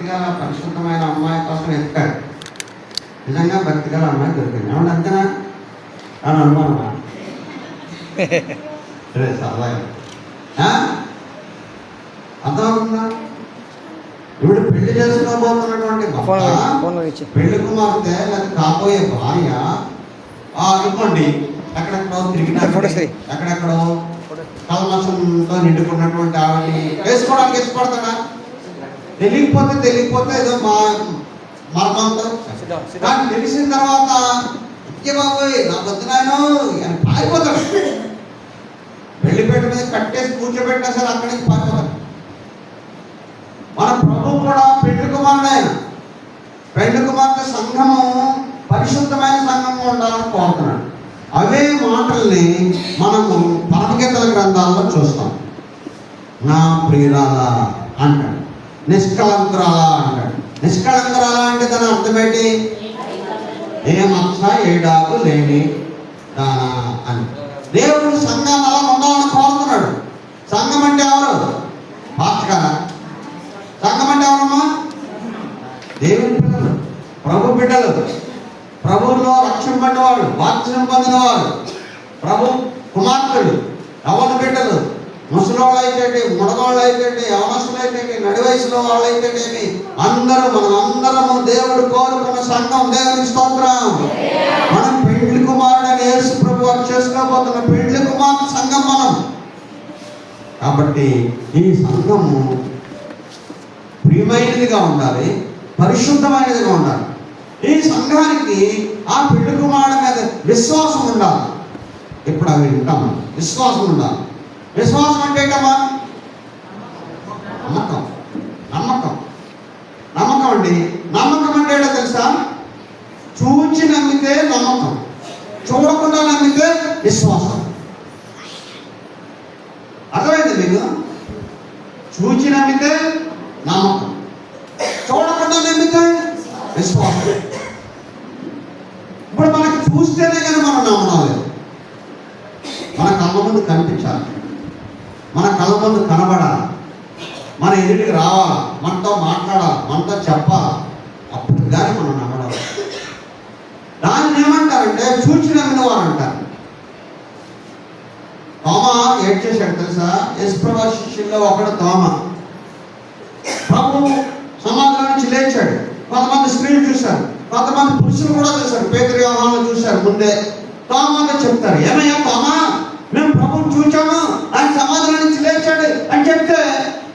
భక్తిగల పరిశుద్ధమైన అమ్మాయి కోసం ఎత్తాడు. నిజంగా భక్తిగల అమ్మాయి దొరికింది. ఏమన్నా అంతేనా అని అనుమానమా? సరే సరదాగా అర్థమవుతుందా? ఇప్పుడు పెళ్లి చేసుకోబోతున్నటువంటి పెళ్లి కుమార్తె లేదా కాబోయే భార్య అనుకోండి ఎక్కడెక్కడో తిరిగిన ఎక్కడెక్కడో కల్మషంతో నిండుకున్నటువంటి ఆవిడని వేసుకోవడానికి ఇష్టపడతాడా? తెలియకపోతే ఏదో మర్మంతో, కానీ తెలిసిన తర్వాత ఇచ్చే బాబోయ్ నా బొద్దునాయనో అని పారిపోతాడు. పెళ్లిపేట మీద కట్టేసి కూర్చోబెట్టినా సరే అక్కడి నుంచి పారిపోతాడు. మన ప్రభు కూడా పెళ్లి కుమారుడు. ఆయన పెళ్లి కుమార్తె సంఘము పరిశుద్ధమైన సంఘము ఉండాలని కోరుతున్నాడు. అవే మాటల్ని మనము పరమగీతల గ్రంథాల్లో చూస్తాం. నా ప్రియురాల అంటాడు, నిష్కలంకురాల అంటాడు. నిష్కలంకురాల అంటే దాని అర్థమేంటి? ఏ మచ్చ ఏడాకు లేని దానా అని. దేవుడు సంఘాన్ని అలా ఉండాలని కోరుతున్నాడు. సంఘం అంటే ఎవరు? పాత్రకారా? సంఘం అంటే ఎవరమ్మా? దేవుని పిల్లలు, ప్రభు బిడ్డలు, ప్రభువులో రక్షింపబడిన వాళ్ళు, బాప్తిసం పొందిన వాళ్ళు, ప్రభు కుమార్తెలు, యవ్వన బిడ్డలు, ముసలోళ్ళు అయితేంటి, ముడగోళ్ళు అయితేంటి, యవనస్తులు అయితేంటి, నడి వయసులో వాళ్ళు అయితేనేమి అందరూ మనం అందరము దేవుడు కోరుకున్న సంఘం. దేవునికి స్తోత్రం. మనం పెళ్లి కుమారుడని యేసు ప్రభు వారు చేసుకోబోతున్న పెళ్లి కుమార్తె సంఘం మనం. కాబట్టి ఈ సంఘము ప్రియమైనదిగా ఉండాలి, పరిశుద్ధమైనదిగా ఉండాలి. ఈ సంఘానికి ఆ పెళ్లి కుమారుడు మీద విశ్వాసం ఉండాలి. ఇప్పుడు అవి వింటాము. విశ్వాసం ఉండాలి. విశ్వాసం అంటే ఏంటమ్మా? నమ్మకం. నమ్మకం నమ్మకం అండి. నమ్మకం అంటే ఏంటో తెలుసా? చూచి నమ్మితే నమ్మకం, చూడకుండా నమ్మితే విశ్వాసం. అర్థమైంది మీకు? చూచి నమ్మితే నమ్మకం, చూడకుండా నమ్మితే విశ్వాసం. ఇప్పుడు మనకి చూస్తేనే కానీ మనం నమ్మడం. మన కళ్ళ ముందు కనిపించాలి, మన కళ్ళ ముందు కనబడాలి, మన ఎదుటికి రావాలా, మనతో మాట్లాడాలి, మనతో చెప్పాలి. అప్పుడు కానీ మనం నమ్మడం. దాన్ని ఏమంటారంటే చూచి నమ్మిన వారు అంటారు. తోమా ఏం చేశాడు తెలుసా? యేసుప్రభు శిష్యుల్లో ఒకడు తోమా. ప్రభు సమాధిలో నుంచి లేచాడు. కొంతమంది స్త్రీలు చూశారు, కొంతమంది పురుషులు కూడా చూశారు. పేతురు యోహాను చూశారు. ముందే తోమాతో చెప్తారు, ఏమయ్యా తోమా, మేము ప్రభువుని చూచాము, ఆయన సమాధిలో నుంచి లేచాడు అని చెప్తే